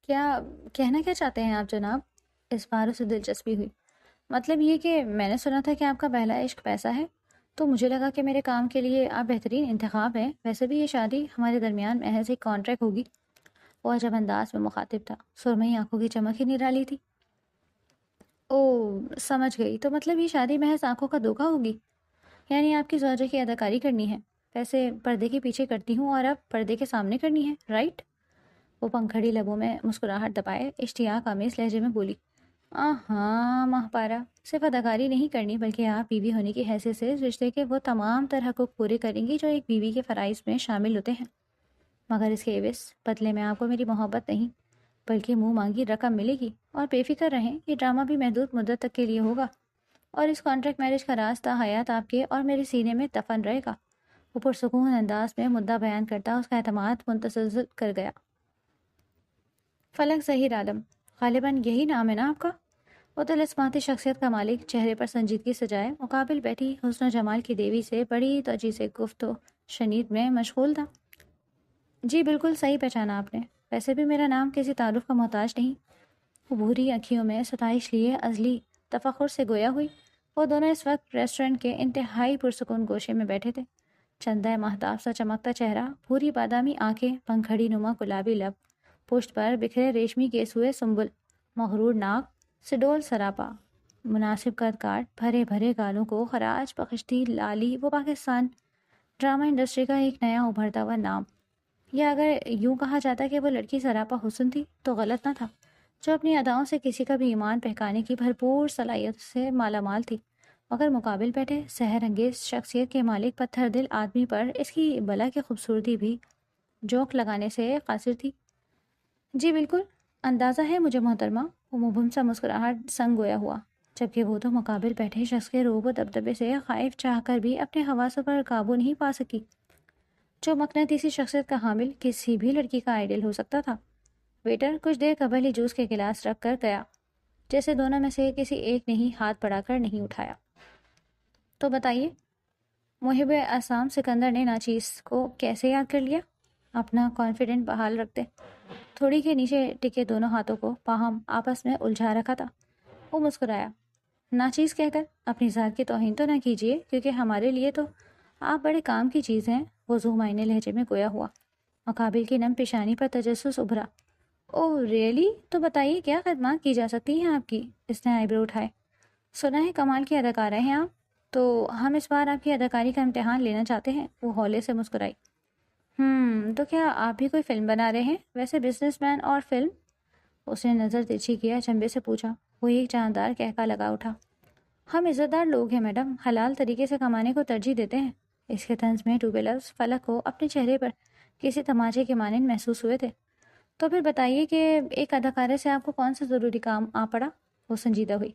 کیا کہنا کیا چاہتے ہیں آپ جناب؟ اس بار اسے دلچسپی ہوئی۔ مطلب یہ کہ میں نے سنا تھا کہ آپ کا پہلا عشق پیسہ ہے، تو مجھے لگا کہ میرے کام کے لیے آپ بہترین انتخاب ہیں۔ ویسے بھی یہ شادی ہمارے درمیان محض ایک کانٹریکٹ ہوگی۔ وہ عجب انداز میں مخاطب تھا، سرمئی آنکھوں کی چمک ہی نرالی تھی۔ او سمجھ گئی، تو مطلب یہ شادی محض آنکھوں کا دھوکہ ہوگی؟ یعنی آپ کی زوجہ کی اداکاری کرنی ہے، ویسے پردے کے پیچھے کرتی ہوں اور اب پردے کے سامنے کرنی ہے، رائٹ؟ وہ پنکھڑی لبوں میں مسکراہٹ دبائے اشتیاق آمیز لہجے میں بولی، ہاں ماہ پارا، صرف اداکاری نہیں کرنی بلکہ آپ بیوی ہونے کی حیثیت سے اس رشتے کے وہ تمام تر حقوق پورے کریں گی جو ایک بیوی کے فرائض میں شامل ہوتے ہیں، مگر اس کے عوض بدلے میں آپ کو میری محبت نہیں بلکہ منہ مانگی رقم ملے گی۔ اور بے فکر رہیں، یہ ڈرامہ بھی محدود مدت تک کے لیے ہوگا اور اس کانٹریکٹ میرج کا راز تا حیات آپ کے اور میرے سینے میں دفن رہے گا۔ وہ پرسکون انداز میں مدعا بیان کرتا اس کا اعتماد منتزل کر گیا۔ فلک ظہیر عالم، غالباً یہی نام ہے نا آپ کا؟ وہ طلسماتی شخصیت کا مالک چہرے پر سنجیدگی سجائے مقابل بیٹھی حسن و جمال کی دیوی سے بڑی توجہ سے گفت و شنید میں مشغول تھا۔ جی بالکل صحیح پہچانا آپ نے، ویسے بھی میرا نام کسی تعارف کا محتاج نہیں۔ وہ بھوری آنکھیوں میں ستائش لیے ازلی تفخر سے گویا ہوئی۔ وہ دونوں اس وقت ریسٹورنٹ کے انتہائی پرسکون گوشے میں بیٹھے تھے۔ چندہ مہتاب سا چمکتا چہرہ، بھوری بادامی آنکھیں، پنکھڑی نما گلابی لب، پشت پر بکھرے ریشمی کیسوئے سنبل، مغرور ناک، سڈول سراپا، مناسب قد کاٹ، بھرے بھرے گالوں کو خراج بخشتی لالی، وہ پاکستان ڈرامہ انڈسٹری کا ایک نیا ابھرتا ہوا نام، یا اگر یوں کہا جاتا کہ وہ لڑکی سراپا حسن تھی تو غلط نہ تھا، جو اپنی اداؤں سے کسی کا بھی ایمان بہکانے کی بھرپور صلاحیت سے مالا مال تھی، مگر مقابل بیٹھے سحر انگیز شخصیت کے مالک پتھر دل آدمی پر اس کی بلا کی خوبصورتی بھی جوک لگانے سے قاصر تھی۔ جی بالکل، اندازہ ہے مجھے محترمہ۔ وہ مبہم سا مسکراہٹ سنگ گویا ہوا، جبکہ وہ تو مقابل بیٹھے شخص کے روب و دبدبے سے خائف چاہ کر بھی اپنے حواسوں پر قابو نہیں پا سکی، جو مقناطیسی شخصیت کا حامل کسی بھی لڑکی کا آئیڈیل ہو سکتا تھا۔ ویٹر کچھ دیر قبل ہی جوس کے گلاس رکھ کر گیا، جیسے دونوں میں سے کسی ایک نے ہی ہاتھ بڑھا کر نہیں اٹھایا۔ تو بتائیے، محب اسام سکندر نے ناچیز کو کیسے یاد کر لیا؟ اپنا کانفیڈنٹ بحال رکھتے تھوڑی کے نیچے ٹکے دونوں ہاتھوں کو باہم آپس میں الجھا رکھا تھا۔ وہ مسکرایا، ناچیز کہہ کر اپنی ذات کی توہین تو نہ کیجیے، کیونکہ ہمارے لیے تو آپ بڑے کام کی چیز ہیں۔ وہ ذو معنی لہجے میں گویا ہوا، مقابل کی نم پیشانی پر تجسس ابھرا۔ اوہ ریئلی؟ تو بتائیے کیا خدمات کی جا سکتی ہیں آپ کی؟ اس نے آئی برو اٹھائے۔ سنا ہے کمال کی اداکارہ ہیں آپ، تو ہم اس بار آپ کی اداکاری کا امتحان لینا چاہتے ہیں۔ وہ ہولے سے مسکرائی۔ تو کیا آپ بھی کوئی فلم بنا رہے ہیں؟ ویسے بزنس مین اور فلم؟ اس نے نظر ترچھی کیا چنبے سے پوچھا۔ وہ ایک جاندار کہکا لگا اٹھا۔ ہم عزت دار لوگ ہیں میڈم، حلال طریقے سے کمانے کو ترجیح دیتے ہیں۔ اس کے طنز میں ڈوبے لفظ فلک کو اپنے چہرے پر کسی تماچے کے مانند محسوس ہوئے تھے۔ تو پھر بتائیے کہ ایک اداکارہ سے آپ کو کون سا ضروری کام آ پڑا؟ وہ سنجیدہ ہوئی۔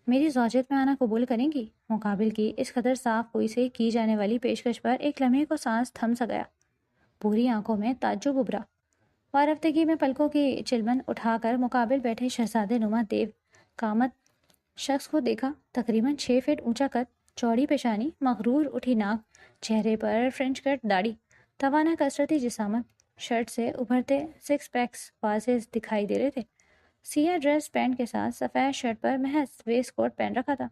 میری زوجیت میں آنا قبول کریں گی؟ مقابل کی اس قدر صاف گوئی سے کی جانے والی پیشکش پر ایک لمحے کو سانس تھم سا گیا۔ پوری آنکھوں میں تعجب ابھرا۔ وارفتگی میں پلکوں کی چلمن اٹھا کر مقابل بیٹھے شہزادے نما دیو قامت شخص کو دیکھا۔ تقریباً 6 فٹ اونچا قد، چوڑی پیشانی، مغرور اٹھی ناک، چہرے پر فرنچ کٹ داڑھی، توانا کثرتی جسامت، شرٹ سے ابھرتے سکس پیکس واضح دکھائی دے رہے تھے۔ سیاہ ڈریس پینٹ کے ساتھ سفید شرٹ پر محض ویسٹ کوٹ پہن رکھا تھا۔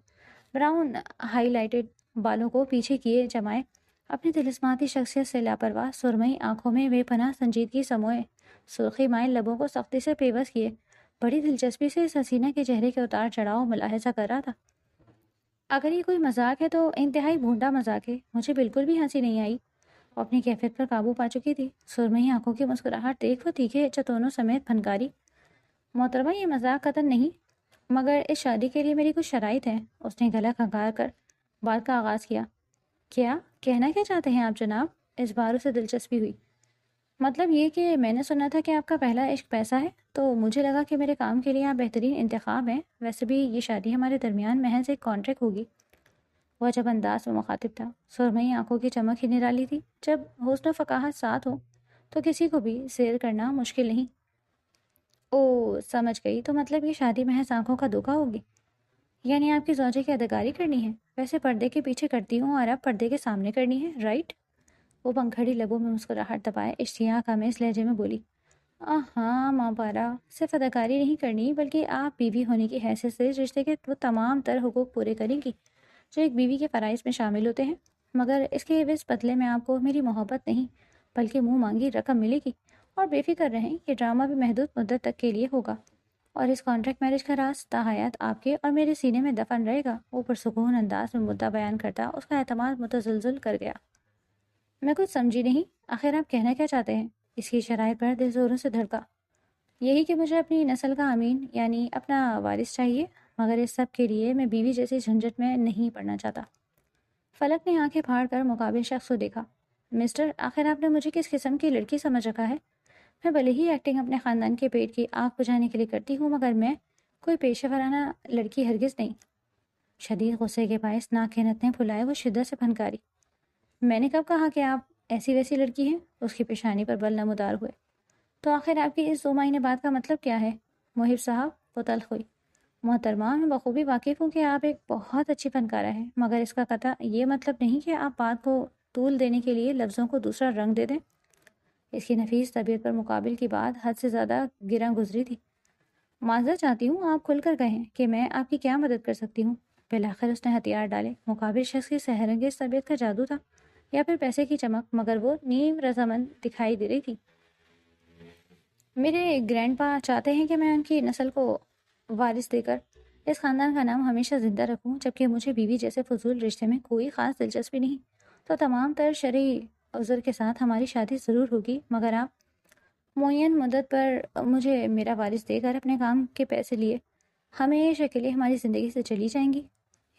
براؤن ہائی لائٹڈ بالوں کو پیچھے کیے جمائے اپنی طلسماتی شخصیت سے لاپرواہ سرمئی آنکھوں میں بے پناہ سنجیدگی سموئے سرخی مائل لبوں کو سختی سے پیوست کیے بڑی دلچسپی سے اس حسینہ کے چہرے کے اتار چڑھاؤ ملاحظہ کر رہا تھا۔ اگر یہ کوئی مذاق ہے تو انتہائی بھونڈا مذاق ہے، مجھے بالکل بھی ہنسی نہیں آئی۔ وہ اپنی کیفیت پر قابو پا چکی تھی۔ سرمئی آنکھوں کی مسکراہٹ دیکھ وہ تیکھے چتونوں سمیت پھنکاری۔ محترمہ یہ مذاق قطعاً نہیں، مگر اس شادی کے لیے میری کچھ شرائط ہیں۔ اس نے گلا کھنکار کر بات کا آغاز کیا۔ کیا کہنا کیا چاہتے ہیں آپ جناب؟ اس بار اسے دلچسپی ہوئی۔ مطلب یہ کہ میں نے سنا تھا کہ آپ کا پہلا عشق پیسہ ہے، تو مجھے لگا کہ میرے کام کے لیے آپ بہترین انتخاب ہیں۔ ویسے بھی یہ شادی ہمارے درمیان محض ایک کانٹریکٹ ہوگی۔ وہ عجب انداز میں مخاطب تھا، سرمئی آنکھوں کی چمک ہی نرالی تھی۔ جب حسن و فقاہت ساتھ ہو تو کسی کو بھی سیر کرنا مشکل نہیں۔ او سمجھ گئی، تو مطلب یہ شادی محض آنکھوں کا دھوکہ ہوگی؟ یعنی آپ کی زوجہ کی اداکاری کرنی ہے، ویسے پردے کے پیچھے کرتی ہوں اور اب پردے کے سامنے کرنی ہے، رائٹ؟ وہ پنکھڑی لبوں میں مسکراہٹ دبائے اشتیاق آمیز لہجے میں بولی، ہاں ماں پارا، صرف اداکاری نہیں کرنی بلکہ آپ بیوی ہونے کی حیثیت سے رشتے کے وہ تمام تر حقوق پورے کریں گی جو ایک بیوی کے فرائض میں شامل ہوتے ہیں، مگر اس کے عوض بدلے میں آپ کو میری محبت نہیں بلکہ منہ مانگی رقم ملے گی۔ اور بے فکر رہیں، یہ ڈرامہ بھی محدود مدت تک کے لیے ہوگا اور اس کانٹریکٹ میرج کا راز تاحیات آپ کے اور میرے سینے میں دفن رہے گا۔ وہ پرسکون انداز میں مدعا بیان کرتا اس کا اعتماد متزلزل کر گیا۔ میں کچھ سمجھی نہیں، آخر آپ کہنا کیا چاہتے ہیں؟ اس کی شرائط پر دل زوروں سے دھڑکا۔ یہی کہ مجھے اپنی نسل کا امین یعنی اپنا وارث چاہیے، مگر اس سب کے لیے میں بیوی جیسی جھنجٹ میں نہیں پڑنا چاہتا۔ فلک نے آنکھیں پھاڑ کر مقابل شخص کو دیکھا۔ مسٹر، آخر آپ نے مجھے کس قسم کی لڑکی سمجھ رکھا ہے؟ میں بھلے ہی ایکٹنگ اپنے خاندان کے پیٹ کی آگ بجھانے کے لیے کرتی ہوں، مگر میں کوئی پیشہ ورانہ لڑکی ہرگز نہیں۔ شدید غصے کے باعث ناک کے نتنے پھلائے وہ شدت سے پھنکاری۔ میں نے کب کہا کہ آپ ایسی ویسی لڑکی ہیں؟ اس کی پیشانی پر بل نمودار ہوئے۔ تو آخر آپ کی اس 2 مہینے بعد کا مطلب کیا ہے؟ محب صاحب، وہ تلخ ہوئی۔ محترمہ، میں بخوبی واقف ہوں کہ آپ ایک بہت اچھی فنکارہ ہیں، مگر اس کا قطع یہ مطلب نہیں کہ آپ بات کو طول دینے کے لیے لفظوں کو دوسرا رنگ دے دیں۔ اس کی نفیس طبیعت پر مقابل کی بات حد سے زیادہ گراں گزری تھی۔ معذرت چاہتی ہوں، آپ کھل کر کہیں کہ میں آپ کی کیا مدد کر سکتی ہوں؟ بالآخر اس نے ہتھیار ڈالے۔ مقابل شخص کی سحرانگیز طبیعت کا جادو تھا یا پھر پیسے کی چمک، مگر وہ نیم رضامند دکھائی دے رہی تھی۔ میرے گرینڈ پا چاہتے ہیں کہ میں ان کی نسل کو وارث دے کر اس خاندان کا نام ہمیشہ زندہ رکھوں، جبکہ مجھے بیوی جیسے فضول رشتے میں کوئی خاص دلچسپی نہیں۔ تو تمام تر شرعی عذر کے ساتھ ہماری شادی ضرور ہوگی، مگر آپ معین مدت پر مجھے میرا وارث دے کر اپنے کام کے پیسے لیے ہمیشہ کے لیے ہماری زندگی سے چلی جائیں گی۔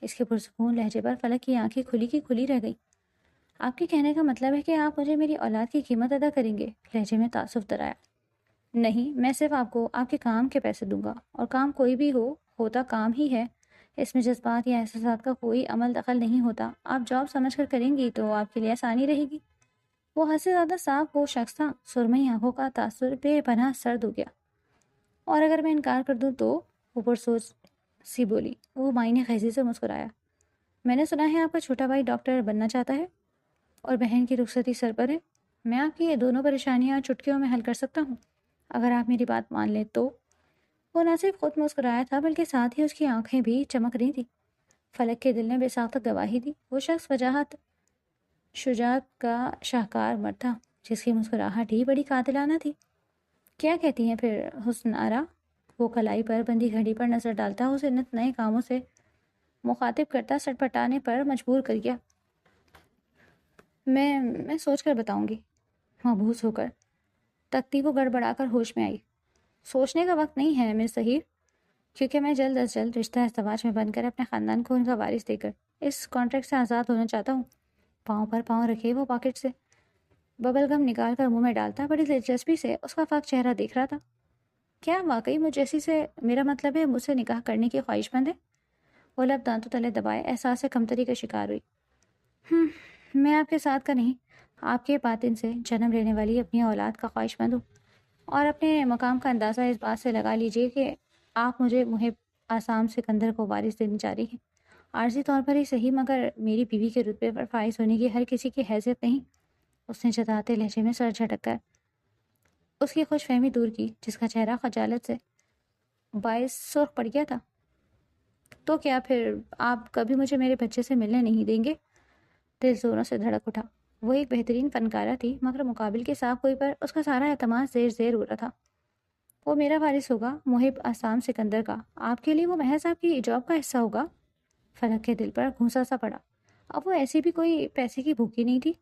اس کے پرسکون لہجے پر فلک کی آنکھیں کھلی کی کھلی رہ گئی۔ آپ کے کہنے کا مطلب ہے کہ آپ مجھے میری اولاد کی قیمت ادا کریں گے؟ لہجے میں تعصب درایا۔ نہیں، میں صرف آپ کو آپ کے کام کے پیسے دوں گا، اور کام کوئی بھی ہوتا کام ہی ہے۔ اس میں جذبات یا احساسات کا کوئی عمل دخل نہیں ہوتا۔ آپ جاب سمجھ کر کریں گی تو آپ کے لیے آسانی رہے گی۔ وہ حد سے زیادہ صاف وہ شخص تھا۔ سرمئی آنکھوں کا تاثر بے پناہ سرد ہو گیا۔ اور اگر میں انکار کر دوں تو؟ اوپر سوچ سی بولی۔ وہ معنی خیزی سے مسکرایا۔ میں نے سنا ہے آپ کا چھوٹا بھائی ڈاکٹر بننا چاہتا ہے اور بہن کی رخصتی سر پر ہے۔ میں آپ کی یہ دونوں پریشانیاں چٹکیوں میں حل کر سکتا ہوں، اگر آپ میری بات مان لیں تو۔ وہ نہ صرف خود مسکرایا تھا بلکہ ساتھ ہی اس کی آنکھیں بھی چمک رہی تھیں۔ فلک کے دل نے بے ساختہ گواہی دی۔ وہ شخص وجاہت شجاعت کا شاہکار مرد تھا، جس کی مسکراہٹ ہی بڑی قاتلانہ تھی۔ کیا کہتی ہیں پھر حسن آرا؟ وہ کلائی پر بندی گھڑی پر نظر ڈالتا اسے نت نئے کاموں سے مخاطب کرتا سٹ پٹانے پر مجبور کر گیا۔ میں سوچ کر بتاؤں گی۔ مبہوس ہو کر تختی کو گڑبڑا کر ہوش میں آئی۔ سوچنے کا وقت نہیں ہے مس ظہیر، کیونکہ میں جلد از جلد رشتہ ازدواج میں بن کر اپنے خاندان کو ان کا وارث دے کر اس کانٹریکٹ سے آزاد ہونا چاہتا ہوں۔ پاؤں پر پاؤں رکھے وہ پاکٹ سے ببل گم نکال کر منہ میں ڈالتا بڑی دلچسپی سے اس کا فاق چہرہ دیکھ رہا تھا۔ کیا واقعی مجھ جیسی سے میرا مطلب ہے مجھ سے نکاح کرنے کی خواہش مند ہے؟ وہ لب دانتوں تلے دبائے احساس کمتری کا شکار ہوئی۔ میں آپ کے ساتھ کا نہیں، آپ کے باطن سے جنم لینے والی اپنی اولاد کا خواہش مند ہوں، اور اپنے مقام کا اندازہ اس بات سے لگا لیجئے کہ آپ مجھے محب آسام سکندر کو وارث دینے جا رہی ہیں۔ عارضی طور پر ہی صحیح، مگر میری بیوی کے رتبے پر فائز ہونے کی ہر کسی کی حیثیت نہیں۔ اس نے جتاتے لہجے میں سر جھٹک کر اس کی خوش فہمی دور کی، جس کا چہرہ خجالت سے باعث سرخ پڑ گیا تھا۔ تو کیا پھر آپ کبھی مجھے میرے بچے سے ملنے نہیں دیں گے؟ دل زوروں سے دھڑک اٹھا۔ وہ ایک بہترین فنکارہ تھی، مگر مقابل کے صاف کوئی پر اس کا سارا اعتماد زیر ہو رہا تھا۔ وہ میرا وارث ہوگا، محب آسام سکندر کا۔ آپ کے لیے وہ محض آپ کی جاب کا حصہ ہوگا۔ فلک کے دل پر گھونسا سا پڑا۔ اب وہ ایسی بھی کوئی پیسے کی بھوکی نہیں تھی۔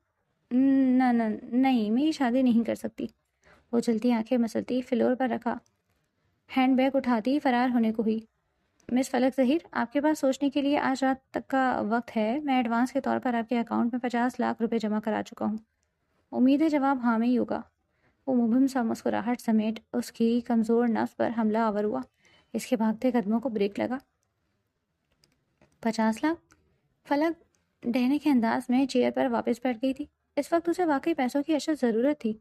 نہیں، میری شادی نہیں کر سکتی۔ وہ جلتی آنکھیں مسلتی فلور پر رکھا ہینڈ بیگ اٹھاتی فرار ہونے کو ہوئی۔ مس فلک ظہیر، آپ کے پاس سوچنے کے لیے آج رات تک کا وقت ہے۔ میں ایڈوانس کے طور پر آپ کے اکاؤنٹ میں 50 لاکھ روپے جمع کرا چکا ہوں۔ امید ہے جواب ہاں میں ہی ہوگا۔ وہ مبہم سا مسکراہٹ سمیٹ اس کی کمزور نفس پر حملہ آور ہوا۔ اس کے بھاگتے قدموں کو بریک لگا۔ 50 لاکھ؟ فلک ڈہنے کے انداز میں چیئر پر واپس بیٹھ گئی تھی۔ اس وقت اسے واقعی پیسوں کی اشد ضرورت تھی۔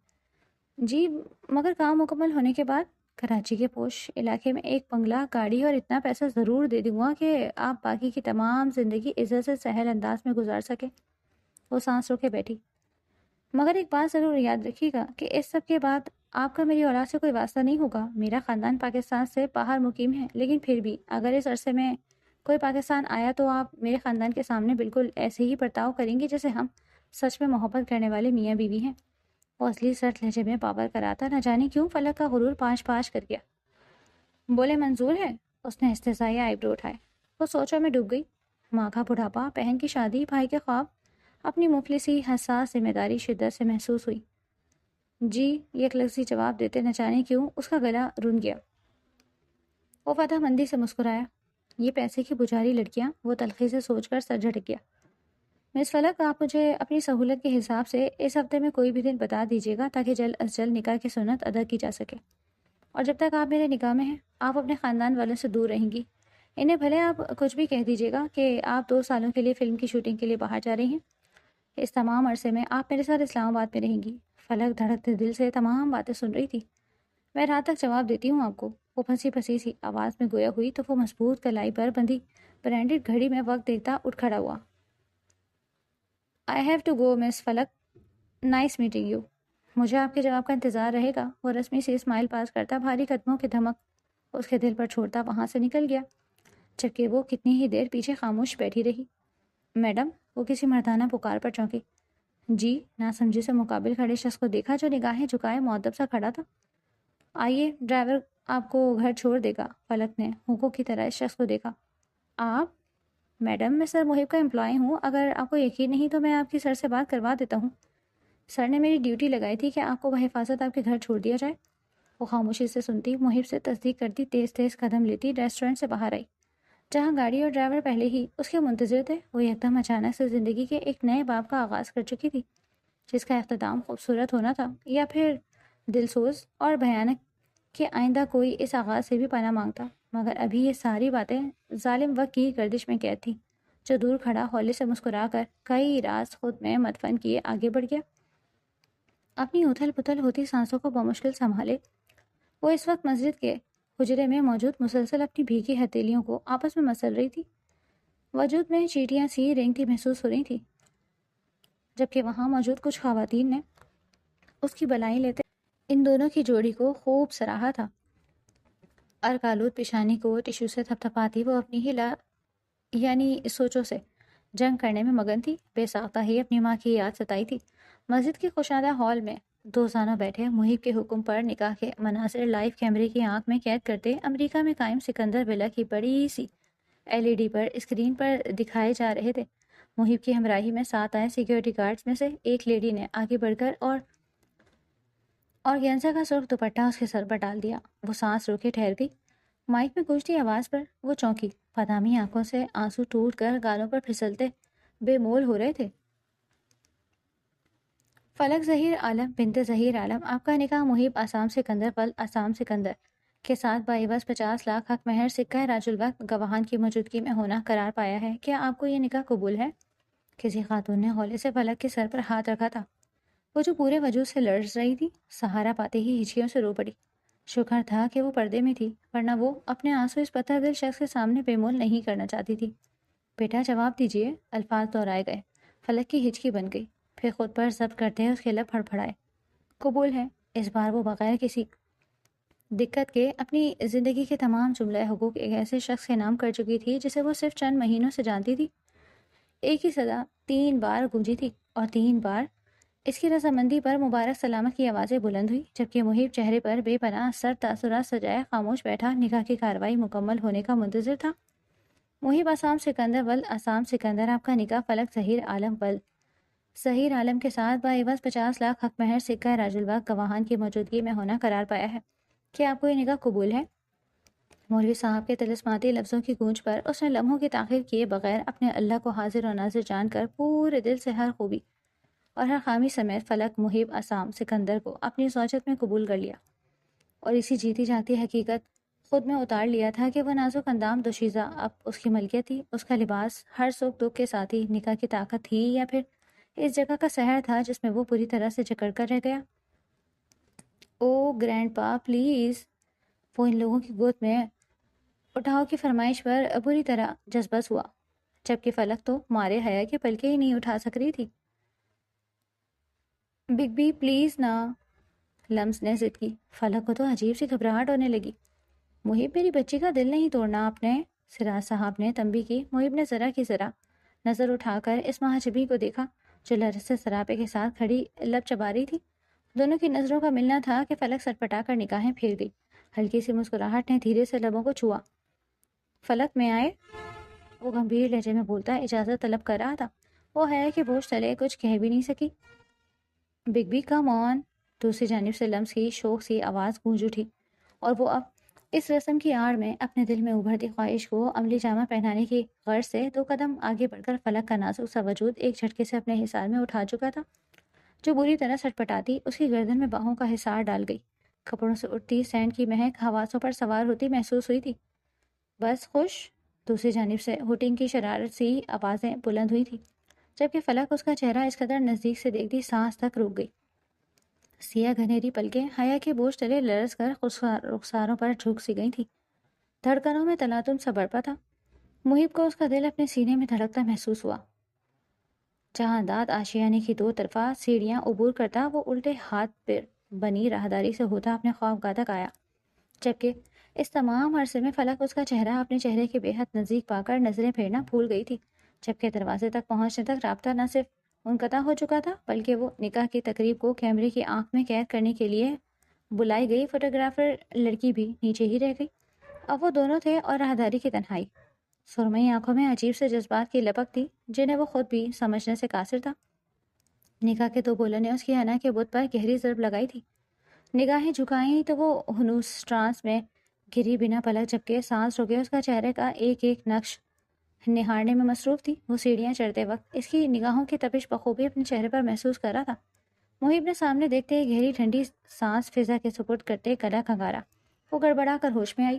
جی، مگر کام مکمل ہونے کے بعد کراچی کے پوش علاقے میں ایک بنگلہ، گاڑی اور اتنا پیسہ ضرور دے دوں گا کہ آپ باقی کی تمام زندگی عزت سے سہل انداز میں گزار سکیں۔ وہ سانس روکے بیٹھی۔ مگر ایک بات ضرور یاد رکھیے گا کہ اس سب کے بعد آپ کا میری اولاد سے کوئی واسطہ نہیں ہوگا. میرا خاندان پاکستان سے باہر مقیم ہے، لیکن پھر بھی اگر اس عرصے میں کوئی پاکستان آیا تو آپ میرے خاندان کے سامنے بالکل ایسے ہی برتاؤ کریں گے جیسے ہم سچ میں محبت کرنے والے میاں بیوی ہیں. وہ اصلی سرد لہجے میں بابر کراتا نہ جانے کیوں فلک کا غرور پاش پاش کر گیا. بولے منظور ہے؟ اس نے استحصائیہ آئیبرو اٹھائے. وہ سوچوں میں ڈوب گئی. ماں کا بڑھاپا، بہن کی شادی، بھائی کے خواب، اپنی مفلسی حساس ذمہ داری شدت سے محسوس ہوئی. جی، یک لفظی جواب دیتے نہ جانے کیوں اس کا گلا رن گیا. وہ فتح مندی سے مسکرایا. یہ پیسے کی پجاری لڑکیاں، وہ تلخی سے سوچ کر سر جھٹک گیا. مس فلک، آپ مجھے اپنی سہولت کے حساب سے اس ہفتے میں کوئی بھی دن بتا دیجیے گا تاکہ جلد از جلد نکاح کی سنت ادا کی جا سکے. اور جب تک آپ میرے نکاح میں ہیں آپ اپنے خاندان والوں سے دور رہیں گی. انہیں بھلے آپ کچھ بھی کہہ دیجیے گا کہ آپ 2 سالوں کے لیے فلم کی شوٹنگ کے لیے باہر جا رہی ہیں. اس تمام عرصے میں آپ میرے ساتھ اسلام آباد میں رہیں گی. فلک دھڑکتے دل سے تمام باتیں سن رہی تھی. میں رات تک جواب دیتی ہوں آپ کو. وہ پھنسی پھنسی سی آواز میں گویا ہوئی تو وہ مضبوط کلائی پر بندھی برانڈڈ گھڑی میں وقت دیکھتا اٹھ کھڑا ہوا. I have to go miss Falak, nice meeting you. مجھے آپ کے جواب کا انتظار رہے گا. وہ رسمی سی اسمائل پاس کرتا بھاری قدموں کی دھمک اس کے دل پر چھوڑتا وہاں سے نکل گیا، جبکہ وہ کتنی ہی دیر پیچھے خاموش بیٹھی رہی. میڈم، وہ کسی مردانہ پکار پر چونکی. جی. ناسمجھی سے مقابل کھڑے شخص کو دیکھا جو نگاہیں جھکائے مؤدب سا کھڑا تھا. آئیے، ڈرائیور آپ کو گھر چھوڑ دے گا. فلک نے ہونکوں کی طرح اس شخص کو دیکھا. آپ؟ میڈم، میں سر محب کا امپلائی ہوں. اگر آپ کو یقین نہیں تو میں آپ کی سر سے بات کروا دیتا ہوں. سر نے میری ڈیوٹی لگائی تھی کہ آپ کو بحفاظت آپ کے گھر چھوڑ دیا جائے. وہ خاموشی سے سنتی، محب سے تصدیق کرتی، تیز تیز قدم لیتی ریسٹورنٹ سے باہر آئی جہاں گاڑی اور ڈرائیور پہلے ہی اس کے منتظر تھے. وہ یکدم اچانک سے زندگی کے ایک نئے باب کا آغاز کر چکی تھی جس کا اختتام خوبصورت ہونا تھا یا پھر دلسوز اور بھیانک کہ آئندہ کوئی اس آغاز سے بھی پناہ مانگتا. مگر ابھی یہ ساری باتیں ظالم وقت کی گردش میں قید تھی جو دور کھڑا ہولے سے مسکرا کر کئی راز خود میں مدفن کیے آگے بڑھ گیا. اپنی اتھل پتھل ہوتی سانسوں کو بمشکل سنبھالے وہ اس وقت مسجد کے حجرے میں موجود مسلسل اپنی بھیگی ہتھیلیوں کو آپس میں مسل رہی تھی. وجود میں چیٹیاں سی رینگتی محسوس ہو رہی تھی، جبکہ وہاں موجود کچھ خواتین نے اس کی بلائی لیتے ان دونوں کی جوڑی کو خوب سراہا تھا. ارکالود پیشانی کو ٹشو سے تھپتھپاتی وہ اپنی ہی یعنی سوچوں سے جنگ کرنے میں مگن تھی. بے ساختہ ہی اپنی ماں کی یاد ستائی تھی. مسجد کے خوشادہ ہال میں 2 زانوں بیٹھے محب کے حکم پر نکاح کے مناظر لائیو کیمرے کی آنکھ میں قید کرتے امریکہ میں قائم سکندر ولا کی بڑی سی LED پر اسکرین پر دکھائے جا رہے تھے. محب کی ہمراہی میں ساتھ آئے سیکیورٹی گارڈز میں سے ایک لیڈی نے آگے بڑھ کر اور گینزا کا سرخ دوپٹہ اس کے سر پر ڈال دیا. وہ سانس روکے ٹھہر گئی. مائک میں گونجتی آواز پر وہ چونکی. بادامی آنکھوں سے آنسو ٹوٹ کر گالوں پر پھسلتے بے مول ہو رہے تھے. فلک ظہیر عالم بنت ظہیر عالم، آپ کا نکاح محب آسام سکندر ول آسام سکندر کے ساتھ بعوض 50 لاکھ حق مہر سکہ راج الوقت گواہان کی موجودگی میں ہونا قرار پایا ہے. کیا آپ کو یہ نکاح قبول ہے؟ کسی خاتون نے ہولے سے فلک کے سر پر ہاتھ رکھا تھا. وہ جو پورے وجود سے لرز رہی تھی سہارا پاتے ہی ہچکیوں سے رو پڑی. شکر تھا کہ وہ پردے میں تھی، ورنہ وہ اپنے آنسو اس پتھر دل شخص کے سامنے بے مول نہیں کرنا چاہتی تھی. بیٹا جواب دیجیے. الفاظ دہرائے گئے. فلک کی ہچکی بن گئی. پھر خود پر ضبط کرتے اس کے لب پھڑپھڑائے. قبول ہے. اس بار وہ بغیر کسی دقت کے اپنی زندگی کے تمام جملہ حقوق ایک ایسے شخص کے نام کر چکی تھی جسے وہ صرف چند مہینوں سے جانتی تھی. ایک ہی صدا 3 بار گونجی تھی اور 3 بار اس کی رضامندی پر مبارک سلامت کی آوازیں بلند ہوئی، جبکہ محب چہرے پر بے پناہ سر تاثرات سجائے خاموش بیٹھا نکاح کی کارروائی مکمل ہونے کا منتظر تھا. محب آسام سکندر ول آسام سکندر، آپ کا نکاح فلک ظہیر عالم ول ظہیر عالم کے ساتھ بعوض 50 لاکھ حق مہر سکہ راج الوقت گواہان کی موجودگی میں ہونا قرار پایا ہے. کیا آپ کو یہ نکاح قبول ہے؟ مولوی صاحب کے طلسماتی لفظوں کی گونج پر اس نے لمحوں کی تاخیر کیے بغیر اپنے اللہ کو حاضر و ناظر جان کر پورے دل سے ہر خوبی اور ہر خامی سمیت فلک محب آسام سکندر کو اپنی زوجت میں قبول کر لیا، اور اسی جیتی جاتی حقیقت خود میں اتار لیا تھا کہ وہ نازک اندام دوشیزہ اب اس کی ملکیت تھی. اس کا لباس ہر سکھ دکھ کے ساتھی نکاح کی طاقت تھی یا پھر اس جگہ کا سحر تھا جس میں وہ پوری طرح سے جکڑ کر رہ گیا. او گرینڈ پا پلیز. وہ ان لوگوں کی گود میں اٹھاؤ کی فرمائش پر بری طرح جذبس ہوا، جبکہ فلک تو مارے حیا کے پلکے ہی نہیں اٹھا سک رہی تھی. بگ بی پلیز نا. لمس نے ضد کی۔ فلک کو تو عجیب سی گھبراہٹ ہونے لگی۔ محب، میری بچی کا دل نہیں توڑنا آپ نے، سراج صاحب نے تنبیہ کی۔ محب نے ذرا کی ذرا نظر اٹھا کر اس مہاجبی کو دیکھا جو لرزتے سراپے کے ساتھ کھڑی لب چبا رہی تھی۔ دونوں کی نظروں کا ملنا تھا کہ فلک سٹ پٹا کر نگاہیں پھیر گئی۔ ہلکی سی مسکراہٹ نے دھیرے سے لبوں کو چھوا۔ فلک میں آئے، وہ گمبھیر لہجے میں بولتا اجازت طلب کر رہا تھا۔ وہ ہے کہ بوجھ تلے کچھ کہہ بھی نہیں سکی۔ بگ بی کم آن، دوسری جانب سے لمس کی شوق سی آواز گونج اٹھی، اور وہ اب اس رسم کی آڑ میں اپنے دل میں ابھرتی خواہش کو عملی جامہ پہنانے کی غرض سے 2 قدم آگے بڑھ کر فلک کا نازک سا وجود ایک جھٹکے سے اپنے حصار میں اٹھا چکا تھا، جو بری طرح سٹ پٹاتی اس کی گردن میں باہوں کا حصار ڈال گئی۔ کپڑوں سے اٹھتی سینڈ کی مہک حواسوں پر سوار ہوتی محسوس ہوئی تھی۔ بس خوش، دوسری جانب سے ہوٹنگ کی شرارت سی آوازیں بلند ہوئی تھی، جبکہ فلک اس کا چہرہ اس قدر نزدیک سے دیکھتی سانس تک رک گئی۔ سیاہ گھنیری پلکیں حیا کے بوجھ تلے لرز کر رخساروں پر جھک سی گئی تھی۔ دھڑکنوں میں تلاطم سا بڑھتا تھا۔ محب کو اس کا دل اپنے سینے میں دھڑکتا محسوس ہوا۔ جہاں داد آشیانے کی 2 طرفہ سیڑھیاں عبور کرتا، وہ الٹے ہاتھ پر بنی راہداری سے ہوتا اپنے خوابگاہ تک آیا، جبکہ اس تمام عرصے میں فلک اس کا چہرہ اپنے چہرے کے بے حد نزدیک پا کر نظریں پھیرنا بھول گئی تھی، جبکہ دروازے تک پہنچنے تک رابطہ نہ صرف منقطع ہو چکا تھا بلکہ وہ نکاح کی تقریب کو کیمرے کی آنکھ میں قید کرنے کے لیے بلائی گئی فوٹوگرافر لڑکی بھی نیچے ہی رہ گئی۔ اب وہ دونوں تھے اور راہداری کی تنہائی۔ سرمئی آنکھوں میں عجیب سے جذبات کی لپک تھی جنہیں وہ خود بھی سمجھنے سے قاصر تھا۔ نکاح کے 2 بولوں نے اس کی حنا کے بت پر گہری ضرب لگائی تھی۔ نگاہیں جھکائیں تو وہ ہنوس ٹرانس میں گری بنا پلک جھپکے سانس روکے اس کا چہرے کا ایک ایک نقش نہارنے میں مصروف تھی۔ وہ سیڑھیاں چڑھتے وقت اس کی نگاہوں کی تپش بخوبی اپنے چہرے پر محسوس کر رہا تھا۔ محب نے سامنے دیکھتے ہی گہری ٹھنڈی سانس فضا کے سپرد کرتے گلا کھنگارا۔ وہ گڑبڑا کر ہوش میں آئی۔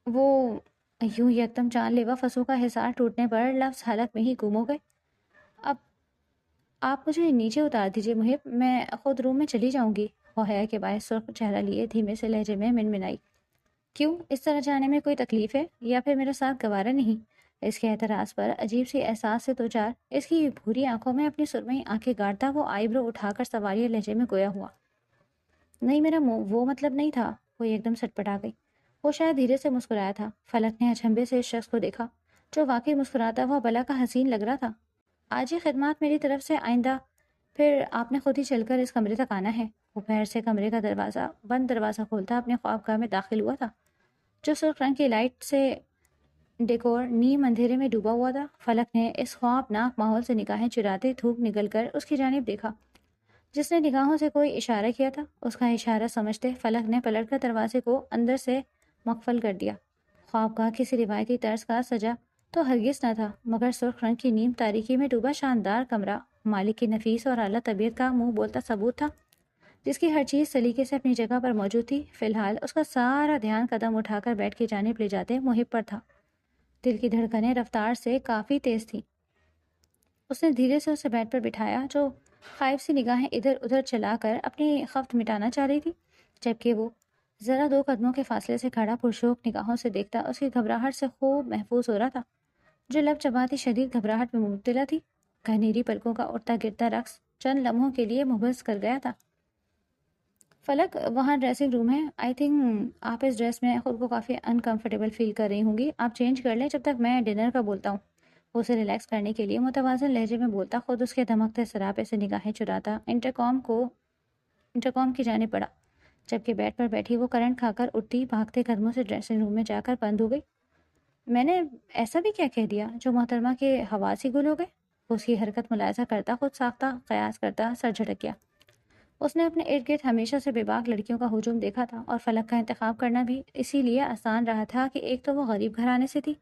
وہ یوں یکدم جان لیوا فصوں کا حصار ٹوٹنے پر لفظ حلق میں ہی گم ہو گئے۔ اب آپ مجھے نیچے اتار دیجیے محب، میں خود روم میں چلی جاؤں گی، وہ حیا کے باعث سرخ چہرہ لیے دھیمے سے لہجے میں منمنائی۔ کیوں، اس طرح جانے میں کوئی تکلیف ہے یا پھر میرا ساتھ گوارا نہیں؟ اس کے اعتراض پر عجیب سی احساس سے دوچار اس کی بھوری آنکھوں میں اپنی سرمئی آنکھیں گاڑتا وہ آئی برو اٹھا کر سوالیہ لہجے میں گویا ہوا۔ نہیں، میرا وہ مطلب نہیں تھا۔ وہ ایک دم سٹ پٹا گئی۔ وہ شاید دھیرے سے مسکرایا تھا۔ فلک نے اچنبھے سے اس شخص کو دیکھا جو واقعی مسکراتا ہوا بلا کا حسین لگ رہا تھا۔ آج یہ خدمات میری طرف سے، آئندہ پھر آپ نے خود ہی چل کر اس کمرے تک آنا ہے۔ وہ پیر سے کمرے کا بند دروازہ کھولتا اپنے خوابگاہ میں داخل ہوا تھا جو سرخ رنگ کی لائٹ سے ڈیکور نیم اندھیرے میں ڈوبا ہوا تھا۔ فلک نے اس خوابناک ماحول سے نگاہیں چراتے دھوپ نگل کر اس کی جانب دیکھا۔ جس نے نگاہوں سے کوئی اشارہ کیا تھا، اس کا اشارہ سمجھتے فلک نے پلٹ کر دروازے کو اندر سے مقفل کر دیا۔ خوابگاہ کسی روایتی طرز کا سجا تو ہرگز نہ تھا، مگر سرخ رنگ کی نیم تاریکی میں ڈوبا شاندار کمرہ مالک کی نفیس اور اعلیٰ طبیعت کا منہ بولتا ثبوت تھا، جس کی ہر چیز سلیقے سے اپنی جگہ پر موجود تھی۔ فی الحال اس کا سارا دھیان قدم اٹھا کر بیڈ کی جانب لے جاتے محب پر تھا۔ دل کی دھڑکنیں رفتار سے کافی تیز تھیں۔ اس نے دھیرے سے اسے بیڈ پر بٹھایا جو خائف سی نگاہیں ادھر ادھر چلا کر اپنی خفت مٹانا چاہ رہی تھی، جبکہ وہ ذرا 2 قدموں کے فاصلے سے کھڑا پرشوق نگاہوں سے دیکھتا اس کی گھبراہٹ سے خوب محفوظ ہو رہا تھا، جو لب چباتی شدید گھبراہٹ میں مبتلا تھی۔ گھنیری پلکوں کا اٹھتا گرتا رقص چند لمحوں کے لیے محبس کر گیا تھا۔ فلک، وہاں ڈریسنگ روم ہے، آئی تھنک آپ اس ڈریس میں خود کو کافی انکمفرٹیبل فیل کر رہی ہوں گی، آپ چینج کر لیں جب تک میں ڈنر کا بولتا ہوں۔ وہ اسے ریلیکس کرنے کے لیے متوازن لہجے میں بولتا خود اس کے دھمکتے سراپے سے نگاہیں چراتا انٹرکام کی جانب بڑھا، جبکہ بیڈ پر بیٹھی وہ کرنٹ کھا کر اٹھتی بھاگتے قدموں سے ڈریسنگ روم میں جا کر بند ہو گئی۔ میں نے ایسا بھی کیا کہہ دیا جو محترمہ کے حواس ہی گل ہو گئے؟ وہ اس کی حرکت ملاحظہ کرتا خود ساختہ قیاس کرتا سر جھٹک گیا۔ اس نے اپنے ارد گرد ہمیشہ سے بے باک لڑکیوں کا ہجوم دیکھا تھا، اور فلک کا انتخاب کرنا بھی اسی لیے آسان رہا تھا کہ ایک تو وہ غریب گھرانے سے تھی،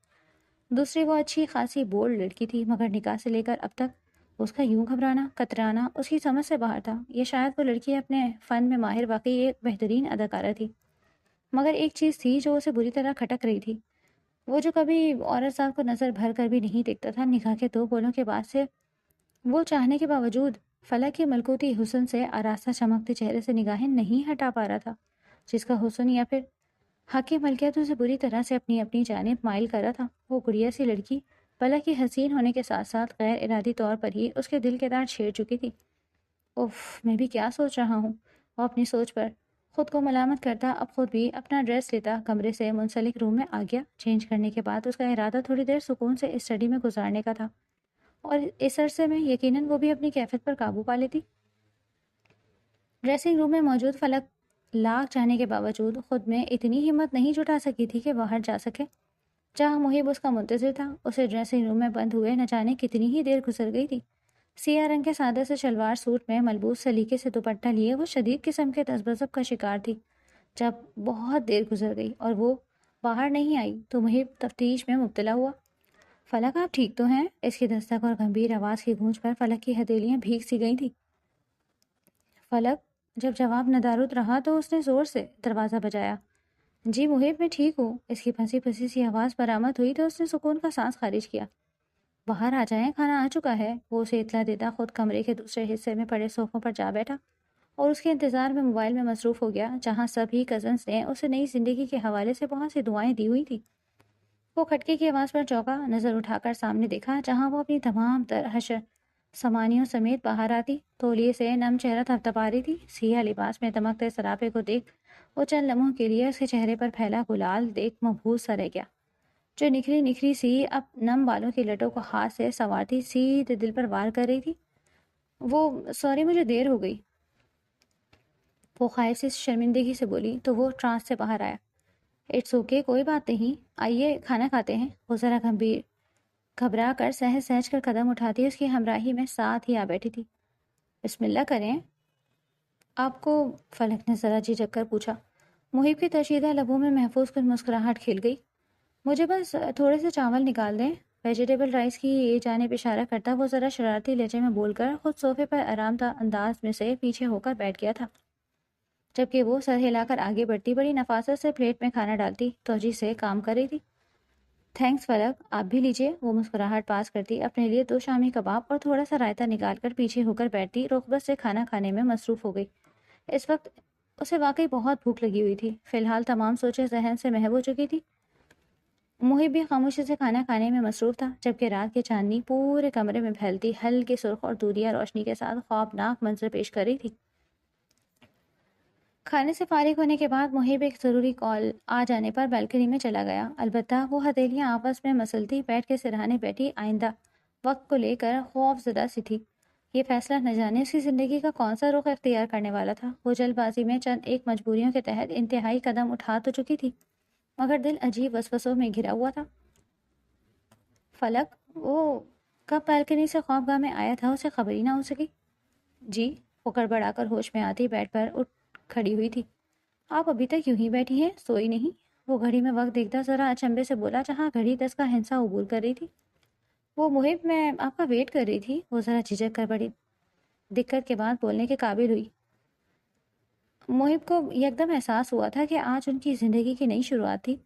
دوسری وہ اچھی خاصی بولڈ لڑکی تھی، مگر نکاح سے لے کر اب تک اس کا یوں گھبرانا کترانا اس کی سمجھ سے باہر تھا۔ یہ شاید وہ لڑکی اپنے فن میں ماہر واقعی ایک بہترین اداکارہ تھی، مگر ایک چیز تھی جو اسے بری طرح کھٹک رہی تھی، وہ جو کبھی عورت ذات کو نظر بھر کر بھی نہیں دیکھتا تھا۔ نکاح کے 2 بولوں کے بعد سے وہ چاہنے کے باوجود فلک کے ملکوتی حسن سے آراستہ چمکتے چہرے سے نگاہیں نہیں ہٹا پا رہا تھا، جس کا حسن یا پھر حق ملکیت اسے بری طرح سے اپنی جانب مائل کر رہا تھا۔ وہ گڑیا سی لڑکی فلک کی حسین ہونے کے ساتھ ساتھ غیر ارادی طور پر ہی اس کے دل کے تار چھیڑ چکی تھی۔ اف، میں بھی کیا سوچ رہا ہوں، وہ اپنی سوچ پر خود کو ملامت کرتا اب خود بھی اپنا ڈریس لیتا کمرے سے منسلک روم میں آ گیا۔ چینج کرنے کے بعد اس کا ارادہ تھوڑی دیر سکون سے اسٹڈی میں گزارنے کا تھا، اور اس عرصے میں یقیناً وہ بھی اپنی کیفیت پر قابو پا لیتی۔ ڈریسنگ روم میں موجود فلک لاکھ چاہنے کے باوجود خود میں اتنی ہمت نہیں جٹا سکی تھی کہ باہر جا سکے۔ جہاں محب اس کا منتظر تھا، اسے ڈریسنگ روم میں بند ہوئے نہ جانے کتنی ہی دیر گزر گئی تھی۔ سیاہ رنگ کے سادہ سے شلوار سوٹ میں ملبوس سلیقے سے دوپٹہ لیے وہ شدید قسم کے تذبذب کا شکار تھی۔ جب بہت دیر گزر گئی اور وہ باہر نہیں آئی تو محب تفتیش میں مبتلا ہوا۔ فلک آپ ٹھیک تو ہیں؟ اس کی دستک اور گمبھیر آواز کی گونج پر فلک کی ہتھیلیاں بھیگ سی گئی تھی۔ فلک جب جواب ندارد رہا تو اس نے زور سے دروازہ بجایا۔ جی محب میں ٹھیک ہوں۔ اس کی پھنسی پھنسی سی آواز برآمد ہوئی تو اس نے سکون کا سانس خارج کیا۔ باہر آ جائیں، کھانا آ چکا ہے۔ وہ اسے اطلاع دیتا خود کمرے کے دوسرے حصے میں پڑے صوفوں پر جا بیٹھا اور اس کے انتظار میں موبائل میں مصروف ہو گیا، جہاں سبھی کزنس نے اسے نئی زندگی کے حوالے سے بہت سی دعائیں دی ہوئی تھی۔ وہ کھٹکے کی آواز پر چونکا، نظر اٹھا کر سامنے دیکھا، جہاں وہ اپنی تمام تر حشر سامانیوں سمیت باہر آتی تولیے سے نم چہرہ تھپتھپا رہی تھی۔ سیاہ لباس میں دمکتے سراپے کو دیکھ وہ چند لمحوں کے لیے اس کے چہرے پر پھیلا گلال دیکھ مبہوت سا رہ گیا، جو نکھری نکھری سی اب نم بالوں کی لٹوں کو ہاتھ سے سنوارتی سیدھے دل پر وار کر رہی تھی۔ وہ سوری مجھے دیر ہو گئی، وہ خائف سی شرمندگی سے بولی تو وہ ٹرانس سے باہر آیا۔ اٹس اوکے، کوئی بات نہیں، آئیے کھانا کھاتے ہیں۔ وہ ذرا گھبرا کر سہج سہج کر قدم اٹھاتی اس کی ہمراہی میں ساتھ ہی آ بیٹھی تھی۔ بسم اللہ کریں۔ آپ کو؟ فلک نے ذرا جھجک کر پوچھا۔ محب کی تشیدہ لبوں میں محفوظ کچھ مسکراہٹ کھل گئی۔ مجھے بس تھوڑے سے چاول نکال دیں۔ ویجیٹیبل رائس کی جانب اشارہ کرتا وہ ذرا شرارتی لہجے میں بول کر خود صوفے پر آرام دہ انداز میں سے پیچھے ہو کر بیٹھ گیا تھا، جبکہ وہ سر ہلا کر آگے بڑھتی بڑی نفاست سے پلیٹ میں کھانا ڈالتی توجہ سے کام کر رہی تھی۔ تھینکس فلک، آپ بھی لیجیے۔ وہ مسکراہٹ پاس کرتی اپنے لیے 2 شامی کباب اور تھوڑا سا رائتا نکال کر پیچھے ہو کر بیٹھتی رغبت سے کھانا کھانے میں مصروف ہو گئی۔ اس وقت اسے واقعی بہت بھوک لگی ہوئی تھی۔ فی الحال تمام سوچیں ذہن سے محو ہو چکی تھی۔ محب بھی خاموشی سے کھانا کھانے میں مصروف تھا، جبکہ رات کی چاندنی پورے کمرے میں پھیلتی ہلکی سرخ اور دودھیا روشنی کے ساتھ خوابناک منظر پیش کر رہی تھی۔ کھانے سے فارغ ہونے کے بعد محب ایک ضروری کال آ جانے پر بالکنی میں چلا گیا۔ البتہ وہ ہتھیلیاں آپس میں مسلتی بیٹھ کے سرہانے بیٹھی آئندہ وقت کو لے کر خوف زدہ سی تھی۔ یہ فیصلہ نہ جانے اس کی زندگی کا کون سا رخ اختیار کرنے والا تھا۔ وہ جلد بازی میں چند ایک مجبوریوں کے تحت انتہائی قدم اٹھا تو چکی تھی، مگر دل عجیب وسوسوں میں گھرا ہوا تھا۔ فلک وہ کب بالکنی سے خوابگاہ میں آیا تھا اسے خبر ہی نہ ہو سکی۔ جی، وہ گڑبڑا کر ہوش میں آتی بیڈ پر اٹھ کھڑی ہوئی تھی۔ آپ ابھی تک یوں ہی بیٹھی ہیں، سوئی نہیں؟ وہ گھڑی میں وقت دیکھتا ذرا اچنبے سے بولا، جہاں گھڑی 10 کا ہنسا عبور کر رہی تھی۔ وہ محب میں آپ کا ویٹ کر رہی تھی۔ وہ ذرا جھجک کر بڑی دقت کے بعد بولنے کے قابل ہوئی۔ محب کو یکدم احساس ہوا تھا کہ آج ان کی زندگی کی نئی شروعات تھی۔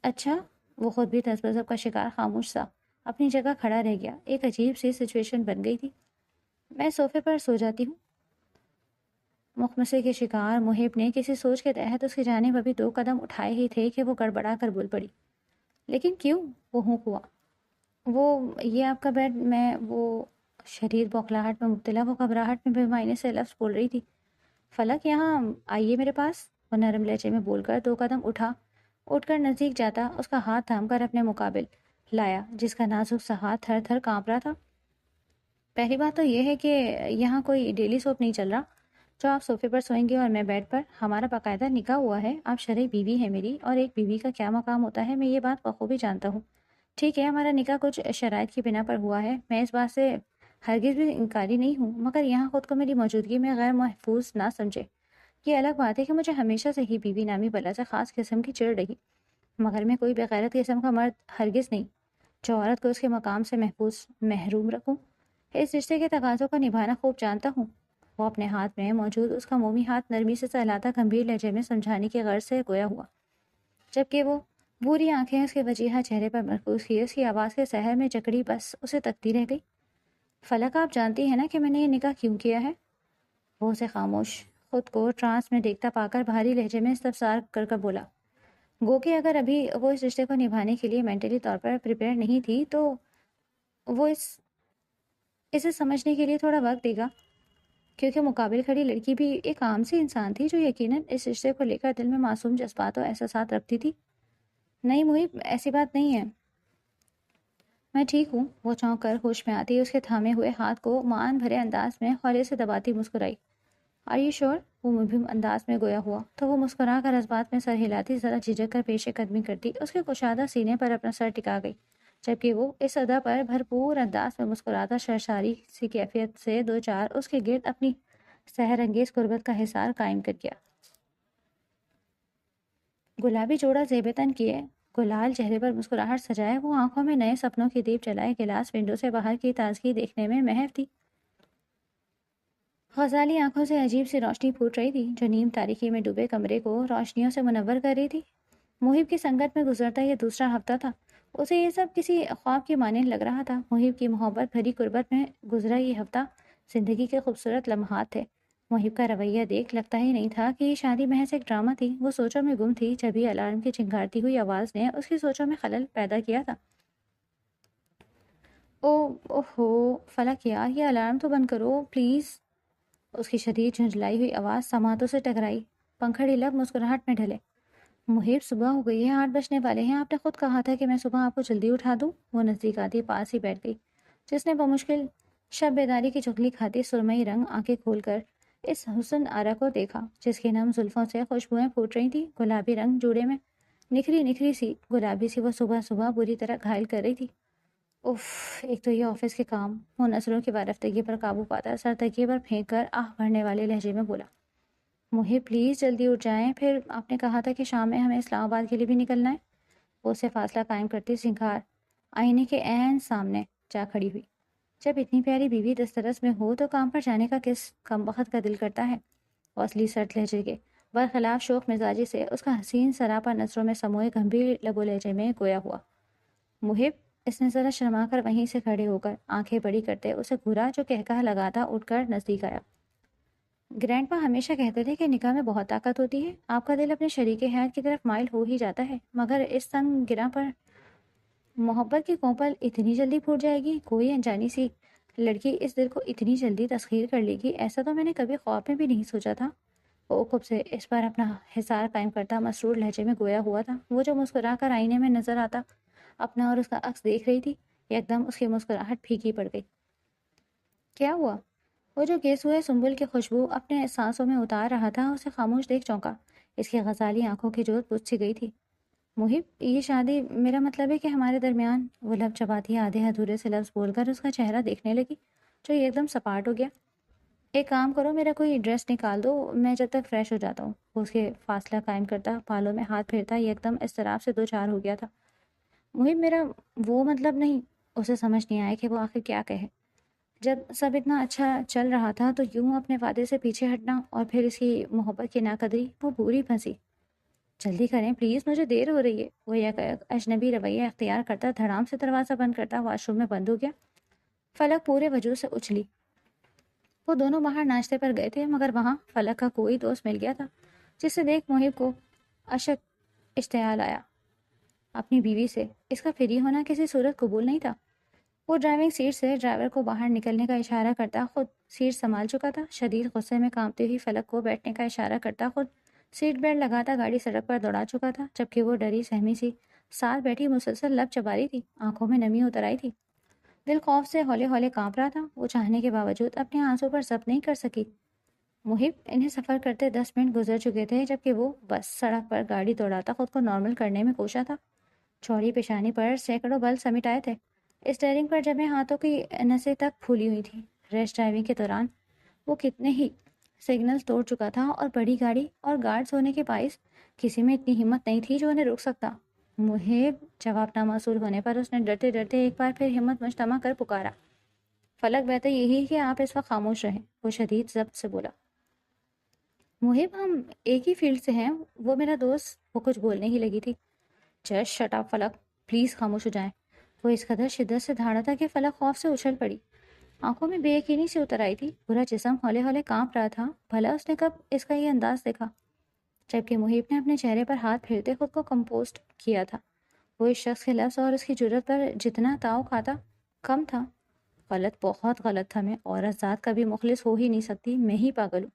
اچھا، وہ خود بھی تذبذب کا شکار خاموش سا اپنی جگہ کھڑا رہ گیا۔ ایک عجیب سی سچویشن بن گئی تھی۔ میں صوفے پر سو جاتی ہوں۔ مخمصے کے شکار محب نے کسی سوچ کے تحت اس کی جانب ابھی 2 قدم اٹھائے ہی تھے کہ وہ گڑبڑا کر بول پڑی۔ لیکن کیوں؟ وہ ہونک ہوا۔ وہ یہ آپ کا بیڈ، میں وہ شدید بوکھلاہٹ میں مبتلا وہ گھبراہٹ میں بے معنی سے لفظ بول رہی تھی۔ فلک یہاں آئیے میرے پاس۔ وہ نرم لہجے میں بول کر 2 قدم اٹھ کر نزدیک جاتا اس کا ہاتھ تھام کر اپنے مقابل لایا، جس کا نازک سا ہاتھ تھر تھر کانپ رہا تھا۔ پہلی بات تو یہ ہے کہ یہاں کوئی ڈیلی سوپ نہیں چل رہا جو آپ صوفے پر سوئیں گے اور میں بیڈ پر۔ ہمارا باقاعدہ نکاح ہوا ہے، آپ شرعی بیوی ہیں میری، اور ایک بیوی کا کیا مقام ہوتا ہے میں یہ بات بخوبی جانتا ہوں۔ ٹھیک ہے، ہمارا نکاح کچھ شرائط کی بنا پر ہوا ہے، میں اس بات سے ہرگز بھی انکاری نہیں ہوں، مگر یہاں خود کو میری موجودگی میں غیر محفوظ نہ سمجھے۔ یہ الگ بات ہے کہ مجھے ہمیشہ سے ہی بیوی نامی بلا سے خاص قسم کی چڑ رہی، مگر میں کوئی بغیرت قسم کا مرد ہرگز نہیں جو عورت کو اس کے مقام سے محروم رکھوں۔ اس رشتے کے تقاضوں کو نبھانا خوب جانتا ہوں۔ وہ اپنے ہاتھ میں موجود اس کا مومی ہاتھ نرمی سے سہلاتا گمبھیر لہجے میں سمجھانے کی غرض سے گویا ہوا، جبکہ وہ بوری آنکھیں اس کے وجیحہ چہرے پر مرکوز کی اس کی آواز کے سحر میں جکڑی بس اسے تکتی رہ گئی۔ فلک، آپ جانتی ہیں نا کہ میں نے یہ نکاح کیوں کیا ہے؟ وہ اسے خاموش خود کو ٹرانس میں دیکھتا پا کر بھاری لہجے میں استفسار کر کر بولا، گو کہ اگر ابھی وہ اس رشتے کو نبھانے کے لیے مینٹلی طور پر پریپیئر نہیں تھی تو وہ اسے سمجھنے کے لیے تھوڑا وقت دے گا۔ کیونکہ مقابل کھڑی لڑکی بھی ایک عام سی انسان تھی جو یقیناً اس رشتے کو لے کر دل میں معصوم جذبات اور احساسات رکھتی تھی۔ نہیں محب، ایسی بات نہیں ہے، میں ٹھیک ہوں۔ وہ چونک کر ہوش میں آتی اس کے تھامے ہوئے ہاتھ کو معان بھرے انداز میں خولے سے دباتی مسکرائی۔ آر یو شور؟ وہ مبہم انداز میں گویا ہوا تو وہ مسکرا کر اس بات میں سر ہلاتی ذرا جھجک کر پیش قدمی کرتی اس کے کشادہ سینے پر اپنا سر ٹکا گئی، جبکہ وہ اس ادا پر بھرپور انداز میں مسکراتا شرشاری سی کیفیت سے دو چار اس کے گرد اپنی سحر انگیز قربت کا حصار قائم کر گیا۔ گلابی جوڑا زیب تن کیے، گلال چہرے پر مسکراہٹ سجائے، وہ آنکھوں میں نئے سپنوں کی دیپ جلائے گلاس ونڈو سے باہر کی تازگی دیکھنے میں محو تھی۔ غزالی آنکھوں سے عجیب سی روشنی پھوٹ رہی تھی جو نیم تاریکی میں ڈوبے کمرے کو روشنیوں سے منور کر رہی تھی۔ محب کی سنگت میں گزرتا یہ دوسرا ہفتہ تھا، اسے یہ سب کسی خواب کی مانند لگ رہا تھا۔ محب کی محبت بھری قربت میں گزرا یہ ہفتہ زندگی کے خوبصورت لمحات تھے۔ محب کا رویہ دیکھ لگتا ہی نہیں تھا کہ یہ شادی محض ایک ڈرامہ تھی۔ وہ سوچوں میں گم تھی جبھی الارم کی چنگھاڑتی ہوئی آواز نے اس کی سوچوں میں خلل پیدا کیا تھا۔ اوہو فلک یار، یہ الارم تو بند کرو پلیز۔ اس کی شدید جھنجھلائی ہوئی آواز سماعتوں سے ٹکرائی۔ پنکھڑی لب مسکراہٹ میں ڈھلے۔ محب صبح ہو گئی ہے، 8 بجنے والے ہیں، آپ نے خود کہا تھا کہ میں صبح آپ کو جلدی اٹھا دوں۔ وہ نزدیک آتی پاس ہی بیٹھ گئی، جس نے بمشکل شب بیداری کی چغلی کھاتی سرمئی رنگ آنکھیں کھول کر اس حسن آرا کو دیکھا جس کی نم زلفوں سے خوشبوئیں پھوٹ رہی تھی۔ گلابی رنگ جوڑے میں نکھری نکھری سی گلابی سی وہ صبح صبح بری طرح گھائل کر رہی تھی۔ اف، ایک تو یہ آفس کے کام۔ وہ نظروں کی وارفتگی پر قابو پاتا سر تکیے پر پھینک کر آہ بھرنے والے لہجے میں بولا، محب پلیز جلدی اٹھ جائیں، پھر آپ نے کہا تھا کہ شام میں ہمیں اسلام آباد کے لیے بھی نکلنا ہے۔ وہ اسے فاصلہ قائم کرتی سنگھار آئینے کے عین سامنے جا کھڑی ہوئی۔ جب اتنی پیاری بیوی دسترس میں ہو تو کام پر جانے کا کس کمبخت کا دل کرتا ہے؟ وہ اصلی سرد لہجے کے برخلاف شوخ مزاجی سے اس کا حسین سراپا نظروں میں سموئے گمبھیر لب و لہجے میں گویا ہوا۔ محب، اس نے ذرا شرما کر وہیں سے کھڑے ہو کر آنکھیں بڑی کرتے اسے گھورا جو کہکہا لگاتا اٹھ کر نزدیک آیا۔ گرینڈ پا ہمیشہ کہتے تھے کہ نکاح میں بہت طاقت ہوتی ہے، آپ کا دل اپنے شریک حیات کی طرف مائل ہو ہی جاتا ہے، مگر اس تنگ گرہ پر محبت کی کوپل اتنی جلدی پھوٹ جائے گی؟ کوئی انجانی سی لڑکی اس دل کو اتنی جلدی تسخیر کر لے گی، ایسا تو میں نے کبھی خواب میں بھی نہیں سوچا تھا۔ وہ خوب سے اس پر اپنا حصار قائم کرتا مسرور لہجے میں گویا ہوا تھا۔ وہ جو مسکرا کر آئینے میں نظر آتا اپنا اور اس کا عکس دیکھ رہی تھی، ایک دم اس کی مسکراہٹ پھیکی پڑ گئی۔ کیا ہوا؟ وہ جو گیس ہوئے سنبل کی خوشبو اپنے سانسوں میں اتار رہا تھا اسے خاموش دیکھ چونکا۔ اس کی غزالی آنکھوں کی جوت بجھ سی گئی تھی۔ محب، یہ شادی، میرا مطلب ہے کہ ہمارے درمیان، وہ لب چباتی آدھے ادھورے سے لفظ بول کر اس کا چہرہ دیکھنے لگی جو ایک دم سپاٹ ہو گیا۔ ایک کام کرو، میرا کوئی ڈریس نکال دو، میں جب تک فریش ہو جاتا ہوں۔ وہ اس کے فاصلہ قائم کرتا بالوں میں ہاتھ پھیرتا ایک دم اضطراب سے دو چار ہو گیا تھا۔ محب، میرا وہ مطلب نہیں۔ اسے سمجھ نہیں آیا کہ وہ آخر کیا کہے۔ جب سب اتنا اچھا چل رہا تھا تو یوں اپنے وعدے سے پیچھے ہٹنا اور پھر اس کی محبت کی ناقدری، وہ بری پھنسی۔ جلدی کریں پلیز، مجھے دیر ہو رہی ہے۔ وہ یک اجنبی رویہ اختیار کرتا دھڑام سے دروازہ بند کرتا واش روم میں بند ہو گیا۔ فلک پورے وجود سے اچھلی۔ وہ دونوں باہر ناشتے پر گئے تھے مگر وہاں فلک کا کوئی دوست مل گیا تھا جسے دیکھ محب کو اشک اشتعال آیا اپنی بیوی سے۔ اس کا فری ہونا کسی صورت قبول نہیں تھا۔ وہ ڈرائیونگ سیٹ سے ڈرائیور کو باہر نکلنے کا اشارہ کرتا خود سیٹ سنبھال چکا تھا۔ شدید غصے میں کانپتی ہوئی فلک کو بیٹھنے کا اشارہ کرتا خود سیٹ بیلٹ لگاتا گاڑی سڑک پر دوڑا چکا تھا، جبکہ وہ ڈری سہمی سی ساتھ بیٹھی مسلسل لب چبا رہی تھی، آنکھوں میں نمی اتر آئی تھی۔ دل خوف سے ہولے ہولے کانپ رہا تھا۔ وہ چاہنے کے باوجود اپنے آنسوں پر ضبط نہیں کر سکی۔ محب، انہیں سفر کرتے 10 منٹ گزر چکے تھے جبکہ وہ بس سڑک پر گاڑی دوڑاتا خود کو نارمل کرنے میں کوشاں تھا۔ چوڑی پیشانی پر سینکڑوں بل سمیٹ آئے تھے، اسٹیئرنگ پر جمے ہاتھوں کی نسیں تک پھولی ہوئی تھی۔ ریش ڈرائیونگ کے دوران وہ کتنے ہی سگنل توڑ چکا تھا اور بڑی گاڑی اور گارڈز ہونے کے باعث کسی میں اتنی ہمت نہیں تھی جو انہیں روک سکتا۔ محب، جواب نہ موصول ہونے پر اس نے ڈرتے ڈرتے ایک بار پھر ہمت مجتمع کر پکارا، فلک بہتر یہی ہے کہ آپ اس وقت خاموش رہیں۔ وہ شدید ضبط سے بولا، محب ہم ایک ہی فیلڈ سے ہیں، وہ میرا دوست۔ وہ کچھ بولنے ہی لگی تھی۔ Just shut up Falak, please خاموش ہو جائیں۔ وہ اس قدر شدت سے دھاڑا تھا کہ فلک خوف سے اچھل پڑی، آنکھوں میں بے یقینی سے اتر آئی تھی، پورا جسم ہولے ہولے کانپ رہا تھا۔ بھلا اس نے کب اس کا یہ انداز دیکھا؟ جبکہ محب نے اپنے چہرے پر ہاتھ پھیرتے خود کو کمپوزڈ کیا تھا۔ وہ اس شخص کے لفظ اور اس کی جرت پر جتنا تاؤ کھاتا کم تھا۔ غلط، بہت غلط تھا میں، عورت ذات کبھی مخلص ہو ہی نہیں سکتی، میں ہی پاگل ہوں۔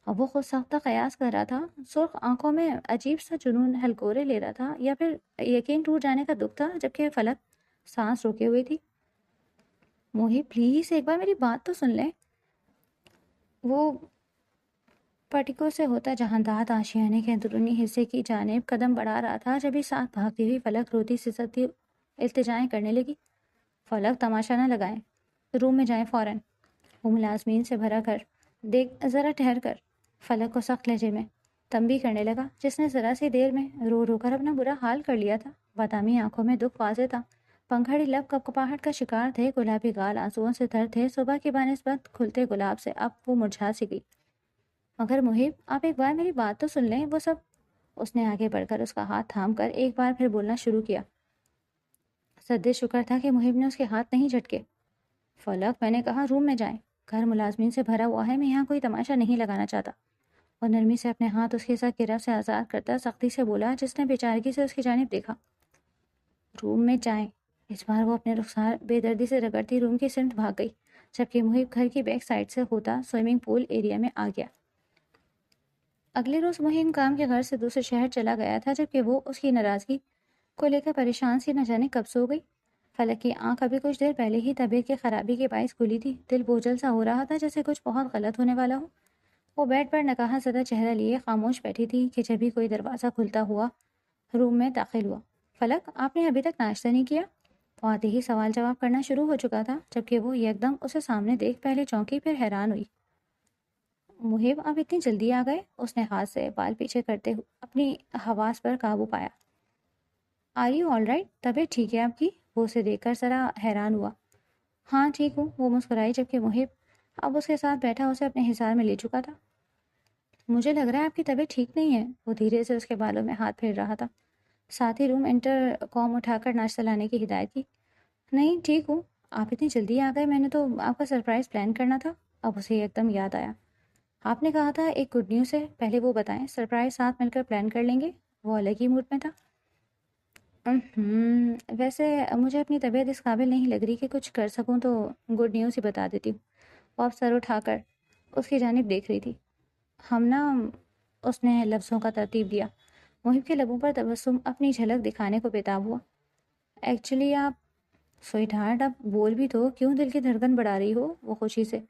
اب وہ خود ساختہ قیاس کر رہا تھا، سرخ آنکھوں میں عجیب سا جنون ہلکورے لے رہا تھا، یا پھر یقین ٹوٹ جانے کا دکھ تھا، جبکہ فلک سانس روکے ہوئی تھی۔ محب پلیز ایک بار میری بات تو سن لیں۔ وہ پٹیکوں سے ہوتا جہانداد آشیانے کے اندرونی حصے کی جانب قدم بڑھا رہا تھا، جب ہی ساتھ بھاگتی ہوئی فلک روتی سسکتی التجائیں کرنے لگی۔ فلک تماشا نہ لگائیں، روم میں جائیں فوراً۔ وہ ملازمین سے بھرا کر دیکھ ذرا ٹھہر کر فلک کو سخت لہجے میں تنبیہ کرنے لگا، جس نے ذرا سی دیر میں رو رو کر اپنا برا حال کر لیا تھا۔ بادامی آنکھوں میں دکھ واضح تھا، پنکھڑی لب کپکپاہٹ کا شکار تھے، گلابی گال آنسوؤں سے تر تھے، صبح کی بانسبت کھلتے گلاب سے اب وہ مرجھا سی گئی۔ مگر محب آپ ایک بار میری بات تو سن لیں، وہ سب۔ اس نے آگے بڑھ کر اس کا ہاتھ تھام کر ایک بار پھر بولنا شروع کیا۔ سدے شکر تھا کہ محب نے اس کے ہاتھ نہیں جھٹکے۔ فلک، میں نے کہا روم میں جائیں، گھر ملازمین سے بھرا ہوا ہے، میں یہاں کوئی تماشا نہیں لگانا چاہتا۔ وہ نرمی سے اپنے ہاتھ اس کے ساتھ گرفت سے آزاد کرتا سختی سے بولا، جس نے بیچارگی سے اس کی جانب دیکھا۔ روم میں جائیں۔ اس بار وہ اپنے رخسار بے دردی سے رگڑتی روم کی سمت بھاگ گئی، جبکہ محب گھر کی بیک سائڈ سے ہوتا سوئمنگ پول ایریا میں آ گیا۔ اگلے روز محب کام کے غرض سے دوسرے شہر چلا گیا تھا، جبکہ وہ اس کی ناراضگی کو لے کر پریشان سی نہ جانے کب سو گئی۔ فلک کی آنکھ ابھی کچھ دیر پہلے ہی طبیعت کی خرابی کے باعث کھلی تھی، دل بوجھل سا ہو رہا تھا، جیسے کچھ بہت غلط ہونے والا ہو۔ وہ بیڈ پر نکاح زدہ چہرہ لیے خاموش بیٹھی تھی کہ جبھی کوئی دروازہ کھلتا ہوا روم میں داخل ہوا۔ فلک، آپ نے ابھی تک ناشتہ نہیں کیا؟ وہ آتے ہی سوال جواب کرنا شروع ہو چکا تھا، جبکہ وہ یکدم اسے سامنے دیکھ پہلے چونکی پھر حیران ہوئی۔ محب، آپ اتنی جلدی آ گئے؟ اس نے ہاتھ سے بال پیچھے کرتے ہوئے اپنی حواس پر قابو پایا۔ Are you all right? طبیعت ٹھیک ہے آپ کی؟ وہ اسے دیکھ کر ذرا حیران ہوا۔ ہاں ٹھیک ہوں، وہ مسکرائی، جبکہ محب اب اس کے ساتھ بیٹھا اسے اپنے حصار میں لے چکا تھا۔ مجھے لگ رہا ہے آپ کی طبیعت ٹھیک نہیں ہے۔ وہ دھیرے سے اس کے بالوں میں ہاتھ پھیر رہا تھا، ساتھ ہی روم انٹر کام اٹھا کر ناشتہ لانے کی ہدایت کی۔ نہیں ٹھیک ہوں، آپ اتنی جلدی آ گئے، میں نے تو آپ کا سرپرائز پلان کرنا تھا۔ اب اسے ایک دم یاد آیا، آپ نے کہا تھا ایک گڈ نیوز ہے، پہلے وہ بتائیں، سرپرائز ساتھ مل کر پلان کر لیں گے۔ وہ الگ ہی موڈ میں تھا۔ ویسے مجھے اپنی طبیعت اس قابل نہیں لگ رہی کہ کچھ کر سکوں، تو گڈ نیوز ہی بتا دیتی ہوں۔ وہ اب سر اٹھا کر اس کی جانب دیکھ رہی تھی۔ ہم نا، اس نے لفظوں کا ترتیب دیا۔ محب کے لبوں پر تبسم اپنی جھلک دکھانے کو بےتاب ہوا۔ ایکچولی آپ سوئٹ ہارٹ، اب بول بھی تو، کیوں دل کی دھڑکن بڑھا رہی ہو؟ وہ خوشی سے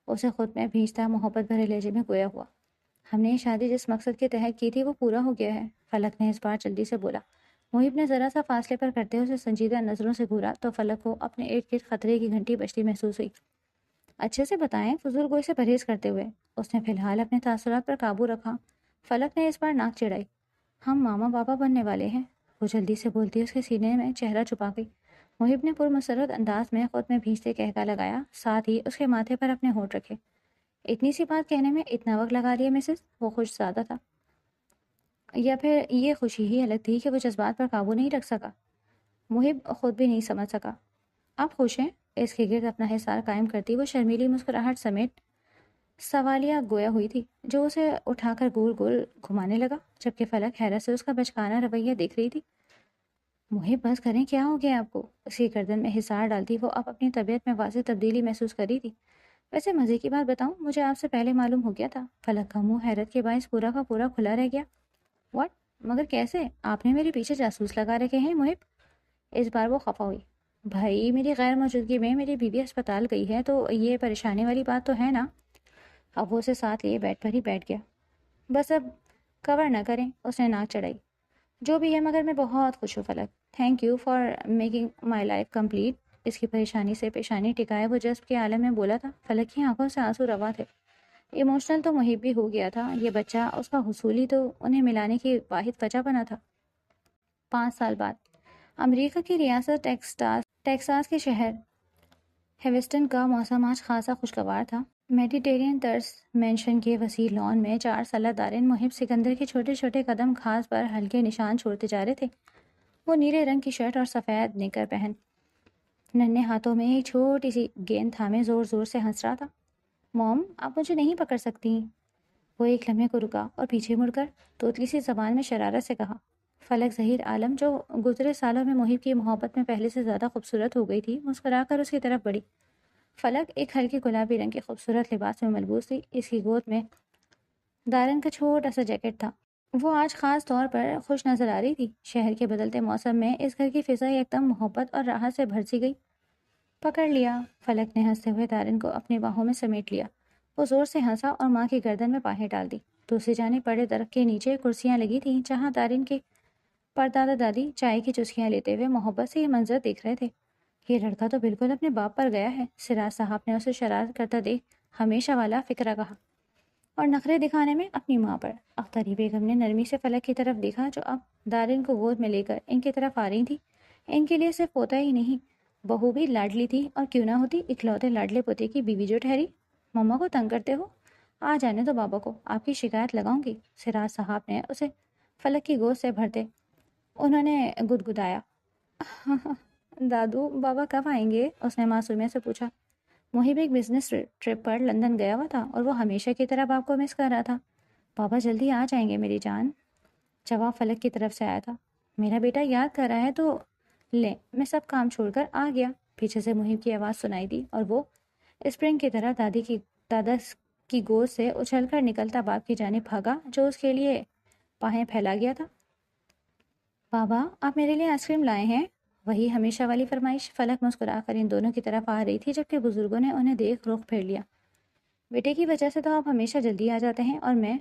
اسے خود میں بھیجتا محبت بھرے لہجے میں گویا ہوا۔ ہم نے یہ شادی جس مقصد کے تحت کی تھی وہ پورا ہو گیا ہے، فلک نے اس بار جلدی سے بولا۔ محب نے ذرا سا فاصلے پر کرتے ہوئے اسے سنجیدہ نظروں سے گھورا تو فلک کو اپنے ارد گرد خطرے کی گھنٹی بجتی محسوس ہوئی۔ اچھے سے بتائیں، فضول گوئی سے پرہیز کرتے ہوئے۔ اس نے فی الحال اپنے تاثرات پر قابو رکھا۔ فلک نے اس بار ناک چڑھائی۔ ہم ماما پاپا بننے والے ہیں، وہ جلدی سے بولتی اس کے سینے میں چہرہ چھپا گئی۔ محب نے پرمسرت انداز میں خود میں بھینجتے کہکا لگایا، ساتھ ہی اس کے ماتھے پر اپنے ہونٹ رکھے۔ اتنی سی بات کہنے میں اتنا وقت لگا دیا مسز؟ وہ خوش زیادہ تھا، یا پھر یہ خوشی ہی الگ تھی کہ وہ جذبات پر قابو نہیں رکھ سکا؟ محب خود بھی نہیں سمجھ سکا۔ آپ خوش ہیں؟ اس کے گرد اپنا حصار قائم کرتی وہ شرمیلی مسکراہٹ سمیت سوالیہ گویا ہوئی تھی، جو اسے اٹھا کر گول گول گھمانے لگا، جبکہ فلک حیرت سے اس کا بچکانہ رویہ دیکھ رہی تھی۔ محب بس کریں، کیا ہو گیا آپ کو؟ اس کی گردن میں حصار ڈالتی وہ اب اپنی طبیعت میں واضح تبدیلی محسوس کر رہی تھی۔ ویسے مزے کی بات بتاؤں، مجھے آپ سے پہلے معلوم ہو گیا تھا۔ فلک کا منہ حیرت کے باعث پورا کا پورا کھلا رہ گیا۔ واٹ؟ مگر کیسے؟ آپ نے میرے پیچھے جاسوس لگا رکھے ہیں محب؟ اس بار وہ خفا ہوئی۔ بھائی، میری غیر موجودگی میں میری بیوی اسپتال گئی ہے، تو یہ پریشانی والی بات تو ہے نا؟ اب وہ اسے ساتھ لیے بیڈ پر ہی بیٹھ گیا۔ بس اب کور نہ کریں، اس نے ناک چڑھائی۔ جو بھی ہے، مگر میں بہت خوش ہوں Falak, thank you for making my life complete. اس کی پریشانی سے پیشانی ٹکائے وہ جذب کے عالم میں بولا تھا۔ فلک کی آنکھوں سے آنسو روا تھے۔ ایموشنل تو محب بھی ہو گیا تھا، یہ بچہ اس کا حصولی تو انہیں ملانے کی واحد وجہ بنا تھا۔ 5 سال بعد امریکہ کی ریاست ٹیکساس کے شہر ہیوسٹن کا موسم آج خاصا خوشگوار تھا۔ میڈیٹرین طرز مینشن کے وسیع لان میں 4 سالہ دارین محب سکندر کے چھوٹے چھوٹے قدم گھاس پر ہلکے نشان چھوڑتے جا رہے تھے۔ وہ نیلے رنگ کی شرٹ اور سفید نیکر پہن ننھے ہاتھوں میں ایک چھوٹی سی گیند تھامے زور زور سے ہنس رہا تھا۔ موم، آپ مجھے نہیں پکڑ سکتی؟ وہ ایک لمحے کو رکا اور پیچھے مڑ کر توتلی سی زبان میں شرارت سے کہا۔ فلک ظہیر عالم، جو گزرے سالوں میں محب کی محبت میں پہلے سے زیادہ خوبصورت ہو گئی تھی، مسکرا کر اس کی طرف بڑھی۔ فلک ایک ہلکی گلابی رنگ کے خوبصورت لباس میں ملبوس تھی. اس کی گود میں دارن کا چھوٹا سا جیکٹ تھا. وہ آج خاص طور پر خوش نظر آ رہی تھی. شہر کے بدلتے موسم میں اس گھر کی فضا ایک دم محبت اور راحت سے بھر سی گئی. پکڑ لیا. فلک نے ہنستے ہوئے دارن کو اپنی باہوں میں سمیٹ لیا. وہ زور سے ہنسا اور ماں کی گردن میں باہیں ڈال دی. دوسری جانب بڑے درخت کے نیچے کرسیاں لگی تھیں جہاں دارن کے پردادا دادی چائے کی چسکیاں لیتے ہوئے محبت سے یہ منظر دیکھ رہے تھے. یہ لڑکا تو بالکل اپنے باپ پر گیا ہے. سراج صاحب نے اسے شرارت کرتا دیکھ ہمیشہ والا فکرہ کہا، اور نخرے دکھانے میں اپنی ماں پر. اختری بیگم نے نرمی سے فلک کی طرف دیکھا جو اب دارن کو گود میں لے کر ان کی طرف آ رہی تھی. ان کے لیے صرف پوتا ہی نہیں، بہو بھی لاڈلی تھی، اور کیوں نہ ہوتی اکلوتے لاڈلے پوتے کی بیوی جو ٹھہری. مما کو تنگ کرتے ہو؟ آ جانے دو بابا کو، آپ کی شکایت لگاؤں گی. سراج صاحب نے اسے فلک کی گود سے بھرتے انہوں نے گدگدایا. دادو بابا کب آئیں گے؟ اس نے معصومیت سے پوچھا. محب ایک بزنس ٹرپ پر لندن گیا ہوا تھا اور وہ ہمیشہ کی طرح آپ کو مس کر رہا تھا. بابا جلدی آ جائیں گے میری جان. جواب فلک کی طرف سے آیا تھا. میرا بیٹا یاد کر رہا ہے تو لے، میں سب کام چھوڑ کر آ گیا. پیچھے سے محب کی آواز سنائی دی اور وہ اسپرنگ کی طرح دادا کی گود سے اچھل کر نکلتا باپ کی جانب بھاگا جو اس کے لیے باہیں پھیلا گیا تھا. بابا آپ میرے لیے آئس کریم لائے ہیں؟ وہی ہمیشہ والی فرمائش. فلک مسکرا کر ان دونوں کی طرف آ رہی تھی جبکہ بزرگوں نے انہیں دیکھ رخ پھیر لیا. بیٹے کی وجہ سے تو آپ ہمیشہ جلدی آ جاتے ہیں اور میں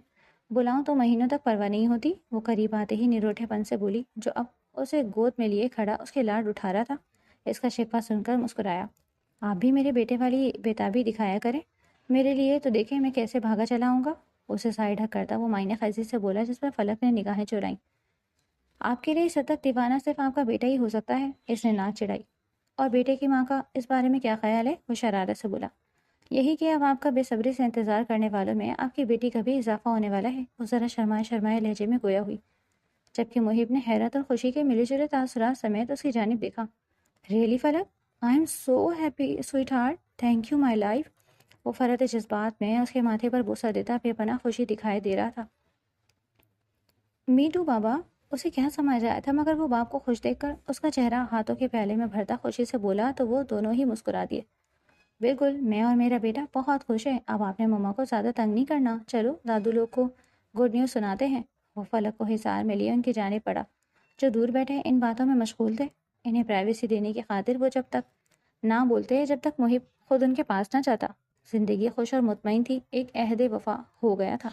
بلاؤں تو مہینوں تک پرواہ نہیں ہوتی. وہ قریب آتے ہی نروٹھے پن سے بولی جو اب اسے گود میں لیے کھڑا اس کے لاڈ اٹھا رہا تھا. اس کا شکوہ سن کر مسکرایا. آپ بھی میرے بیٹے والی بیتابی دکھایا کریں. میرے لیے تو دیکھیں میں کیسے بھاگا چلا آؤں گا. اسے سائڈ ہک کرتا وہ معنی خیزی سے بولا جس پر فلک نے نگاہیں چرائیں. آپ کے لیے اس حد تک دیوانہ صرف آپ کا بیٹا ہی ہو سکتا ہے. اس نے ناک چڑھائی. اور بیٹے کی ماں کا اس بارے میں کیا خیال ہے؟ وہ شرارت سے بولا. یہی کہ اب آپ کا بے صبری سے انتظار کرنے والوں میں آپ کی بیٹی کا بھی اضافہ ہونے والا ہے. وہ ذرا شرمائے شرمائے لہجے میں گویا ہوئی جبکہ محب نے حیرت اور خوشی کے ملے جلے تاثرات سمیت اس کی جانب دیکھا. Really Falak? I am so happy sweetheart, thank you my life. وہ فرط جذبات میں اس کے ماتھے پر بوسہ دیتا بے پناہ خوشی دکھائی دے رہا تھا. می ٹو بابا. اسے کیا سمجھ آیا تھا مگر وہ باپ کو خوش دیکھ کر اس کا چہرہ ہاتھوں کے پیالے میں بھرتا خوشی سے بولا تو وہ دونوں ہی مسکرا دیے. بالکل، میں اور میرا بیٹا بہت خوش ہے. اب آپ نے مما کو زیادہ تنگ نہیں کرنا. چلو دادو لوگ کو گڈ نیوز سناتے ہیں. وہ فلک کو حصار میں لیے ان کی جانب پڑا جو دور بیٹھے ان باتوں میں مشغول تھے. انہیں پرائیویسی دینے کی خاطر وہ جب تک نہ بولتے جب تک محب خود ان کے پاس نہ جاتا. زندگی خوش اور مطمئن تھی. ایک عہد وفا ہو گیا تھا.